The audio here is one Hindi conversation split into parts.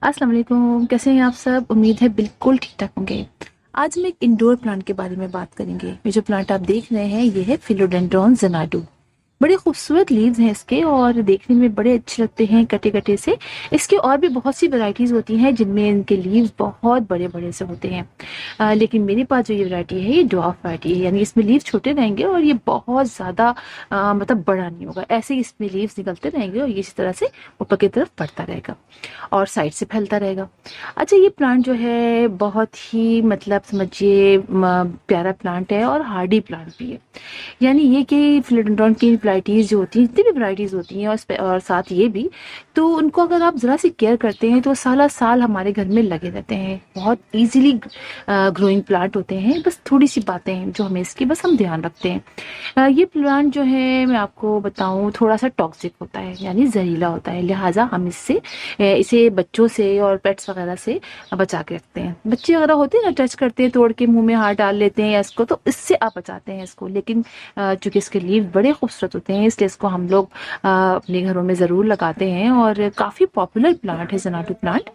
अस्सलाम वालेकुम, कैसे हैं आप सब? उम्मीद है बिल्कुल ठीक ठाक होंगे। आज हम एक इंडोर प्लांट के बारे में बात करेंगे। ये जो प्लांट आप देख रहे हैं ये है फिलोडेंड्रॉन ज़ेनाडू। बड़े खूबसूरत लीव्स हैं इसके और देखने में बड़े अच्छे लगते हैं कटे कटे से। इसके और भी बहुत सी वैरायटीज होती हैं जिनमें इनके लीव्स बहुत बड़े बड़े से होते हैं। लेकिन मेरे पास जो ये वैरायटी है ये ड्वार्फ वैरायटी है, यानी इसमें लीव्स छोटे रहेंगे और ये बहुत ज़्यादा मतलब बड़ा नहीं होगा। ऐसे ही इसमें लीव्स निकलते रहेंगे और ये इस तरह से ऊपर की तरफ बढ़ता रहेगा और साइड से फैलता रहेगा। अच्छा, ये प्लांट जो है बहुत ही मतलब समझिए प्यारा प्लांट है और हार्डी प्लांट भी है। यानी ये कि फिलोडेंड्रॉन की वैरायटीज जो होती हैं, जितनी भी वैरायटीज होती हैं और साथ ये भी, तो उनको अगर आप ज़रा सी केयर करते हैं तो साला साल हमारे घर में लगे रहते हैं। बहुत इजीली ग्रोइंग प्लांट होते हैं, बस थोड़ी सी बातें हैं जो हमें इसकी बस हम ध्यान रखते हैं। ये प्लांट जो है मैं आपको बताऊं थोड़ा सा टॉक्सिक होता है, यानी जहरीला होता है, लिहाजा हम इसे बच्चों से और पेट्स वगैरह से बचा के रखते हैं। बच्चे वगैरह होते हैं ना, टच करते हैं, तोड़ के मुंह में हाथ डाल लेते हैं या इसको, तो इससे आप बचाते हैं इसको। लेकिन चूंकि इसके लीव बड़े खूबसूरत होते हैं इसलिए इसको हम लोग अपने घरों में ज़रूर लगाते हैं और काफ़ी पॉपुलर प्लांट है ज़ेनाडू प्लांट।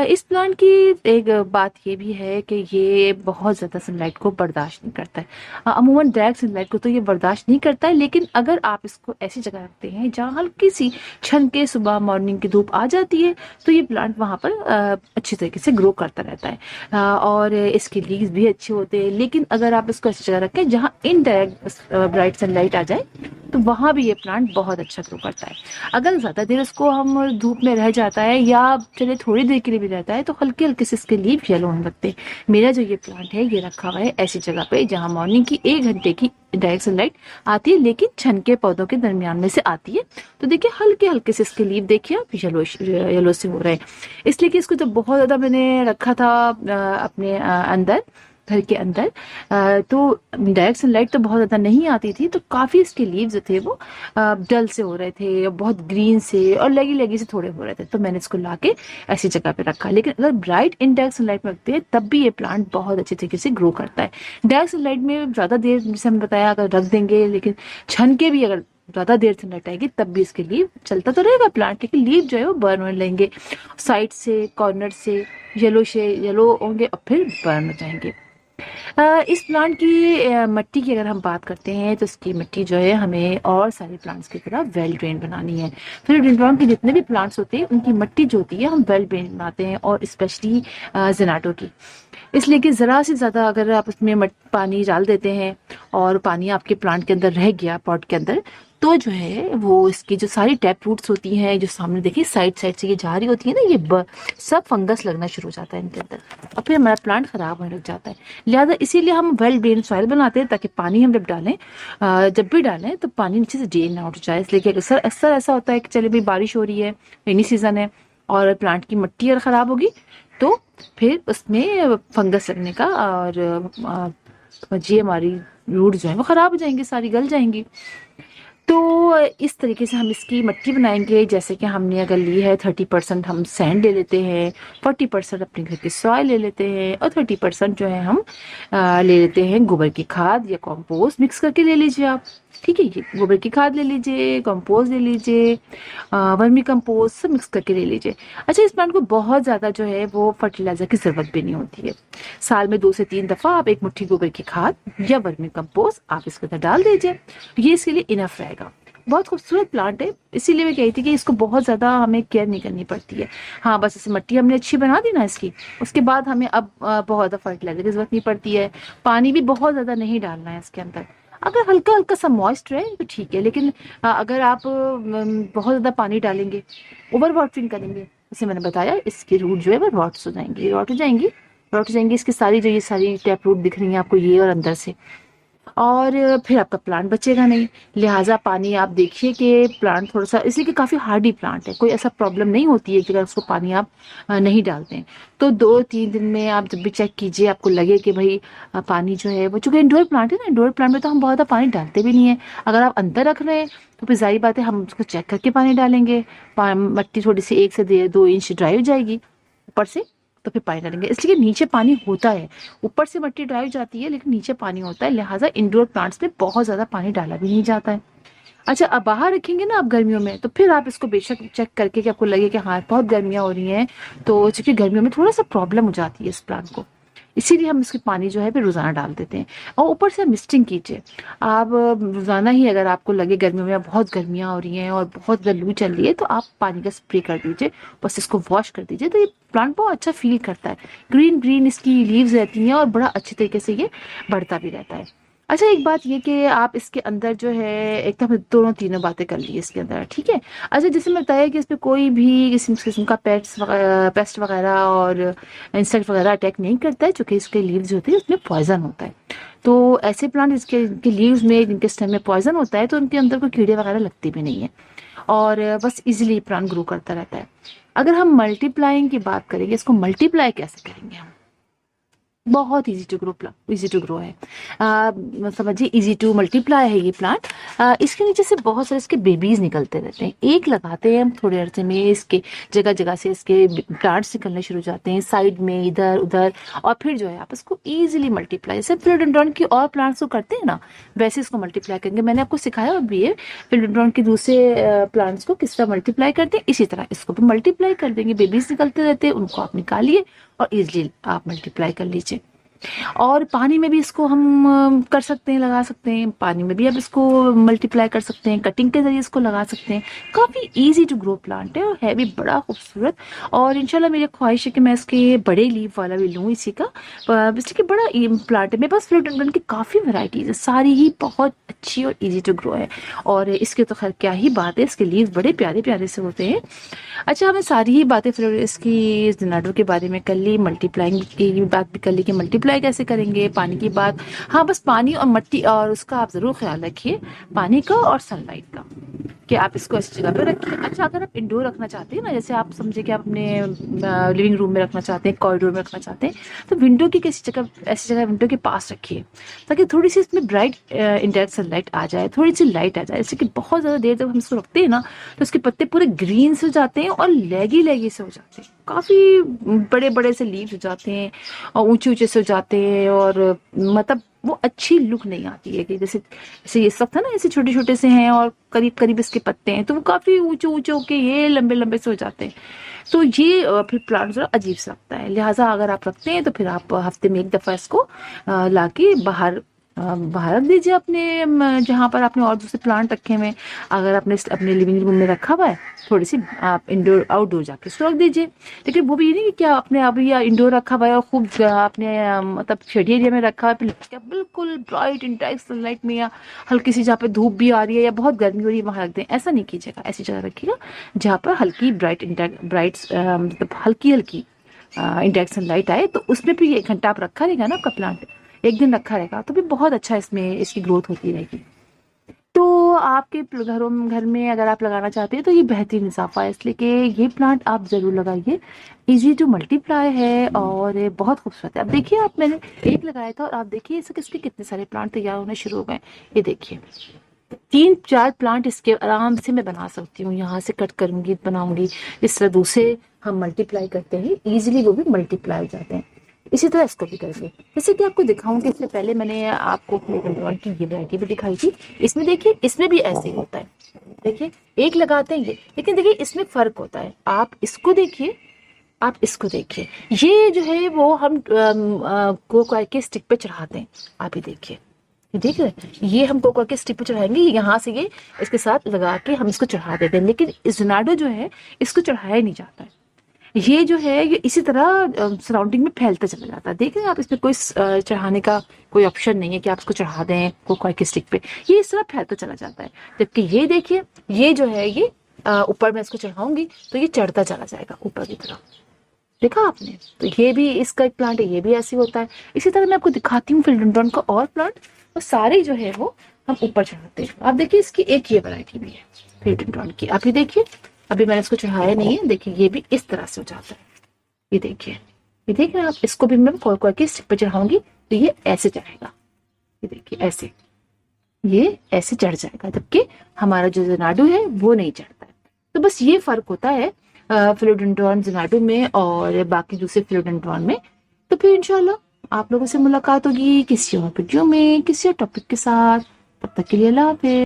इस प्लांट की एक बात ये भी है कि ये बहुत ज़्यादा सनलाइट को बर्दाश्त नहीं करता है। अमूमन डायरेक्ट सनलाइट को तो ये बर्दाश्त नहीं करता है, लेकिन अगर आप इसको ऐसी जगह रखते हैं जहाँ हल्की सी छन के सुबह मॉर्निंग की धूप आ जाती है तो ये प्लांट वहाँ पर अच्छी तरीके से ग्रो करता रहता है। और इसके लीव्स भी अच्छे होते हैं। लेकिन अगर आप इसको ऐसी जगह रखें जहाँ इनडायरेक्ट ब्राइट सनलाइट आ जाए तो वहाँ भी ये प्लांट बहुत अच्छा ग्रो करता है। अगर ज़्यादा देर उसको हम धूप में रह जाता है या चले थोड़ी देर के लिए भी रहता है तो हल्के हल्के से इसके लीव येलो होने लगते हैं। मेरा जो ये प्लांट है ये रखा हुआ है ऐसी जगह पे जहाँ मॉर्निंग की 1 घंटे की डायरेक्ट सनलाइट आती है, लेकिन छन के पौधों के दरमियान में से आती है। तो देखिए हल्के हल्के से इसके लीव देखिए आप येलो येलो से हो रहे हैं। इसलिए कि इसको तो बहुत ज़्यादा मैंने रखा था अपने अंदर, घर के अंदर, तो डायरेक्ट सनलाइट तो बहुत ज़्यादा नहीं आती थी, तो काफ़ी इसके लीव्स जो थे वो डल से हो रहे थे, बहुत ग्रीन से और लगी लगी से थोड़े हो रहे थे। तो मैंने इसको लाके ऐसी जगह पे रखा। लेकिन अगर ब्राइट इनडायरेक्ट सनलाइट में रखते हैं तब भी ये प्लांट बहुत अच्छे तरीके से ग्रो करता है। डायरेक्ट सनलाइट में ज़्यादा देर, जैसे हमने बताया, अगर रख देंगे, लेकिन छन के भी अगर ज़्यादा देर सनलाइट आएगी तब भी इसके लीव चलता तो रहेगा प्लांट, लेकिन लीव जो है वो बर्न होने लगेंगे साइड से, कॉर्नर से येलो होंगे और फिर बर्न हो जाएंगे। इस प्लांट की मिट्टी की अगर हम बात करते हैं तो इसकी मिट्टी जो है हमें और सारे प्लांट्स की तरह वेल ड्रेन बनानी है। फिर डिंड्रॉन के जितने भी प्लांट्स होते हैं उनकी मिट्टी जो होती है हम वेल ड्रेन बनाते हैं, और स्पेशली जेनाटो की। इसलिए कि ज़रा से ज़्यादा अगर आप उसमें पानी डाल देते हैं और पानी आपके प्लांट के अंदर रह गया पॉट के अंदर, तो जो है वो इसकी जो सारी टैप रूट्स होती हैं जो सामने देखिए साइड साइड से ये जा रही होती है ना, सब फंगस लगना शुरू हो जाता है इनके अंदर और फिर हमारा प्लांट खराब होने लग जाता है। लिहाजा इसीलिए हम वेल ड्रेन सॉइल बनाते हैं ताकि पानी हम जब डालें, जब भी डालें तो पानी नीचे से ड्रेन ना उठ जाए। इसलिए कि अक्सर ऐसा होता है कि चले भाई बारिश हो रही है, रेनी सीजन है और प्लांट की मिट्टी अगर खराब होगी तो फिर उसमें फंगस लगने का और जी हमारी रूट जो है वो खराब हो जाएंगी, सारी गल जाएंगी। तो इस तरीके से हम इसकी मिट्टी बनाएंगे। जैसे कि हमने अगर ली है 30% हम सैंड ले लेते हैं, 40% अपने घर की सॉइल ले लेते हैं और 30% जो है हम ले लेते हैं गोबर की खाद या कंपोस्ट मिक्स करके ले लीजिए आप। ठीक है, ये गोबर की खाद ले लीजिए, कंपोस्ट ले लीजिए, वर्मी कंपोस्ट सब मिक्स करके ले लीजिए। अच्छा, इस प्लांट को बहुत ज़्यादा जो है वो फर्टिलाइजर की ज़रूरत भी नहीं होती है। साल में 2 से 3 दफ़ा आप एक मुट्ठी गोबर की खाद या वर्मी कंपोस्ट आप इसके अंदर डाल दीजिए, ये इसके लिए इनफ रहेगा। बहुत खूबसूरत प्लांट है, इसीलिए मैं कही थी कि इसको बहुत ज़्यादा हमें केयर नहीं करनी पड़ती है। हाँ, बस इसे मिट्टी हमने अच्छी बना दी ना इसकी, उसके बाद हमें अब बहुत ज़्यादा फर्टिलाइजर की जरूरत नहीं पड़ती है। पानी भी बहुत ज़्यादा नहीं डालना है इसके अंदर। अगर हल्का हल्का सा मॉइस्ट रहे तो ठीक है, लेकिन अगर आप बहुत ज़्यादा पानी डालेंगे, ओवर वाटरिंग करेंगे, जैसे मैंने बताया इसकी रूट जो है वो रॉट हो जाएंगी। इसकी सारी जो ये सारी टैप रूट दिख रही है आपको, ये और अंदर से, और फिर आपका प्लांट बचेगा नहीं। लिहाजा पानी आप देखिए कि प्लांट थोड़ा सा, इसलिए कि काफ़ी हार्डी प्लांट है, कोई ऐसा प्रॉब्लम नहीं होती है कि अगर उसको पानी आप नहीं डालते हैं तो 2-3 दिन में आप जब भी चेक कीजिए आपको लगे कि भाई पानी जो है वो, चूंकि इंडोर प्लांट है ना, इंडोर प्लांट में तो हम बहुत ज़्यादा पानी डालते भी नहीं है। अगर आप अंदर रख रहे हैं तो फिर जाहिर बात है हम उसको चेक करके पानी डालेंगे। मिट्टी थोड़ी सी 1 से 2 इंच ड्राई हो जाएगी ऊपर से, तो फिर पानी डालेंगे। इसलिए नीचे पानी होता है, ऊपर से मिट्टी ड्राई हो जाती है लेकिन नीचे पानी होता है, लिहाजा इंडोर प्लांट्स में बहुत ज़्यादा पानी डाला भी नहीं जाता है। अच्छा, अब बाहर रखेंगे ना आप गर्मियों में, तो फिर आप इसको बेशक चेक करके कि आपको लगे कि हाँ बहुत गर्मियाँ हो रही हैं, तो चूंकि गर्मियों में थोड़ा सा प्रॉब्लम हो जाती है इस प्लांट को, इसीलिए हम इसके पानी जो है फिर रोजाना डाल देते हैं। और ऊपर से मिस्टिंग कीजिए आप रोजाना ही, अगर आपको लगे गर्मियों में बहुत गर्मियाँ हो रही हैं और बहुत ज़्यादा लू चल रही है, तो आप पानी का स्प्रे कर दीजिए, बस इसको वॉश कर दीजिए, तो ये प्लांट बहुत अच्छा फील करता है। ग्रीन ग्रीन इसकी लीव्स रहती हैं और बड़ा अच्छे तरीके से ये बढ़ता भी रहता है। अच्छा, एक बात ये कि आप इसके अंदर जो है, एक तो हमने दोनों तीनों बातें कर ली इसके अंदर, ठीक है। अच्छा, जैसे मैं बताया कि इस पे कोई भी किस्म का पेस्ट वगैरह और इंसेक्ट वगैरह अटैक नहीं करता है, चूंकि इसके लीव्स होते हैं उसमें पॉइजन होता है। तो ऐसे प्लांट इसके इनके लीव्स में, जिनके स्टेम में पॉइजन होता है, तो उनके अंदर कोई कीड़े वगैरह लगते भी नहीं है, और बस इजिली प्लांट ग्रो करता रहता है। अगर हम मल्टीप्लाइंग की बात करेंगे, इसको मल्टीप्लाई कैसे करेंगे हम, बहुत इजी टू ग्रो है। समझिए इजी टू मल्टीप्लाई है ये प्लांट। इसके नीचे से बहुत सारे इसके बेबीज निकलते रहते हैं, एक लगाते हैं हम थोड़े अरसे में इसके जगह जगह से इसके प्लांट्स निकलने शुरू हो जाते हैं, साइड में इधर उधर, और फिर जो है आप इसको इजीली मल्टीप्लाई, जैसे फिलोडेंड्रॉन की और प्लांट्स को करते हैं ना, वैसे इसको मल्टीप्लाई करेंगे। मैंने आपको सिखाया भी है फिलोडेंड्रॉन के दूसरे प्लांट्स को किस तरह मल्टीप्लाई करते हैं, इसी तरह इसको भी मल्टीप्लाई कर देंगे। बेबीज निकलते रहते हैं, उनको आप निकालिए और इजिली आप मल्टीप्लाई कर लीजिए। और पानी में भी इसको हम कर सकते हैं, लगा सकते हैं, पानी में भी आप इसको मल्टीप्लाई कर सकते हैं, कटिंग के जरिए इसको लगा सकते हैं। काफ़ी इजी टू ग्रो प्लांट है और है भी बड़ा खूबसूरत। और इंशाल्लाह मेरी ख्वाहिश है कि मैं इसके बड़े लीफ वाला भी लूँ इसी का, इसलिए बड़ा प्लांट है मेरे पास। फिलोडेंड्रन की काफ़ी वैरायटीज है, सारी ही बहुत अच्छी और इजी टू ग्रो है। और इसके तो खैर क्या ही बात है, इसके लीव बड़े प्यारे प्यारे से होते हैं। अच्छा, हमें सारी ही बातें फिर इसकी जिनाडो के बारे में कर ली, मल्टीप्लाइंग की बात भी कर ली कि मल्टीप्लाई कैसे करेंगे, पानी की बात। हाँ, बस पानी और मिट्टी और उसका आप ज़रूर ख्याल रखिए, पानी का और सनलाइट का, कि आप इसको ऐसी जगह पे रखिए। अच्छा, अगर आप इंडोर रखना चाहते हैं ना, जैसे आप समझे कि आप अपने लिविंग रूम में रखना चाहते हैं, कॉरिडोर में रखना चाहते हैं, तो विंडो की किसी जगह, ऐसी जगह विंडो के पास रखिए, ताकि थोड़ी सी इसमें ब्राइट इंडायरेक्ट सनलाइट आ जाए, थोड़ी सी लाइट आ जाए। जैसे कि बहुत ज़्यादा देर जब हम इसको रखते हैं ना, तो उसके पत्ते पूरे ग्रीन से हो जाते हैं और लेगी लेगी से हो जाते हैं, काफ़ी बड़े बड़े से लीव्स हो जाते हैं और ऊंचे ऊंचे से हो जाते हैं, और मतलब वो अच्छी लुक नहीं आती है कि जैसे जैसे ये सब था ना, ऐसे छोटे छोटे से हैं और करीब करीब इसके पत्ते हैं, तो वो काफ़ी ऊंचे ऊंचे होके ये लंबे लंबे से हो जाते हैं। तो ये फिर प्लांट जरा अजीब सा लगता है। लिहाजा अगर आप रखते हैं तो फिर आप हफ्ते में एक दफ़ा इसको लाके बाहर रख दीजिए अपने जहाँ पर आपने और दूसरे प्लांट रखे हुए हैं। अगर आपने अपने लिविंग रूम में रखा हुआ है, थोड़ी सी आप इंडोर आउटडोर जाके इसको रख दीजिए। लेकिन वो भी ये नहीं कि क्या आपने अभी या इंडोर रखा हुआ है और खूब आपने मतलब शेडी एरिया में रखा है, क्या बिल्कुल ब्राइट इंटेंस सनलाइट में, या हल्की सी जहाँ पे धूप भी आ रही है या बहुत गर्मी हो रही है वहां रख दें, ऐसा नहीं कीजिएगा। ऐसी जगह रखिएगा जहाँ पर हल्की ब्राइट मतलब हल्की हल्की इंटेंस सनलाइट आए, तो उसमें भी 1 घंटा आप रखा रहेगा ना आपका प्लांट, एक दिन रखा रहेगा, तो भी बहुत अच्छा इसमें इसकी ग्रोथ होती रहेगी। तो आपके घर में अगर आप लगाना चाहते हैं तो ये बेहतरीन इजाफा है, इसलिए कि ये प्लांट आप ज़रूर लगाइए। इजी टू मल्टीप्लाई है और ये बहुत खूबसूरत है। अब देखिए, आप मैंने एक लगाया था और आप देखिए इसके किसके कितने सारे प्लांट तैयार होने शुरू हो गए। ये देखिए 3-4 प्लांट इसके आराम से मैं बना सकती हूँ, यहाँ से कट करूंगी बनाऊंगी। इस तरह दूसरे हम मल्टीप्लाई करते हैं इजीली, वो भी मल्टीप्लाई हो जाते हैं। इसी तरह इसको भी करेंगे। जैसे कि आपको दिखाऊंगी, इससे पहले मैंने आपको फ्लेगन की ये वैरायटी भी दिखाई थी। इसमें देखिए, इसमें भी ऐसे ही होता है। देखिए, एक लगाते हैं ये, लेकिन देखिए इसमें फर्क होता है। आप इसको देखिए, आप इसको देखिए, ये जो है वो हम कोकोआ के स्टिक पे चढ़ाते हैं। आप ये देखिए, ये देख रहे हैं, ये हम कोकोआ के स्टिक पे चढ़ाएंगे, यहाँ से ये इसके साथ लगा के हम इसको चढ़ा देते हैं। लेकिन इस जोनाडो जो है, इसको चढ़ाया नहीं जाता है। ये जो है ये इसी तरह सराउंडिंग में फैलता चला जाता है। देख रहे हैं आप, इसमें कोई चढ़ाने का कोई ऑप्शन नहीं है कि आप इसको चढ़ा दें कोकोआ के स्टिक पे, ये इस तरह फैलता चला जाता है। जबकि ये देखिए, ये जो है ये ऊपर मैं इसको चढ़ाऊंगी तो ये चढ़ता चला जाएगा ऊपर की तरफ। देखा आपने, तो ये भी इसका एक प्लांट है, ये भी ऐसे होता है। इसी तरह मैं आपको दिखाती हूँ फिलोडेंड्रॉन का और प्लांट, तो सारे जो है वो हम ऊपर चढ़ाते हैं। आप देखिए, इसकी एक ये वैरायटी भी है फिलोडेंड्रॉन की। आप ये देखिए, अभी मैंने इसको चढ़ाया नहीं है, देखिए ये भी इस तरह से हो जाता है। ये देखिए, ये देख रहे हैं आप, इसको भी मैं कोकोआ के स्टिक पे चढ़ाऊंगी तो ये ऐसे चढ़ेगा। ये देखिए ऐसे, ये ऐसे चढ़ जाएगा, जबकि हमारा जो जोनाडो है वो नहीं चढ़ता है। तो बस ये फर्क होता है फिलोडेंड्रॉन जोनाडो में और बाकी दूसरे फिलोडेंड्रॉन में। तो फिर इंशाल्लाह आप लोगों से मुलाकात होगी किसी और वीडियो में, किसी और टॉपिक के साथ। तब तक के लिए अल्लाह हाफिज़।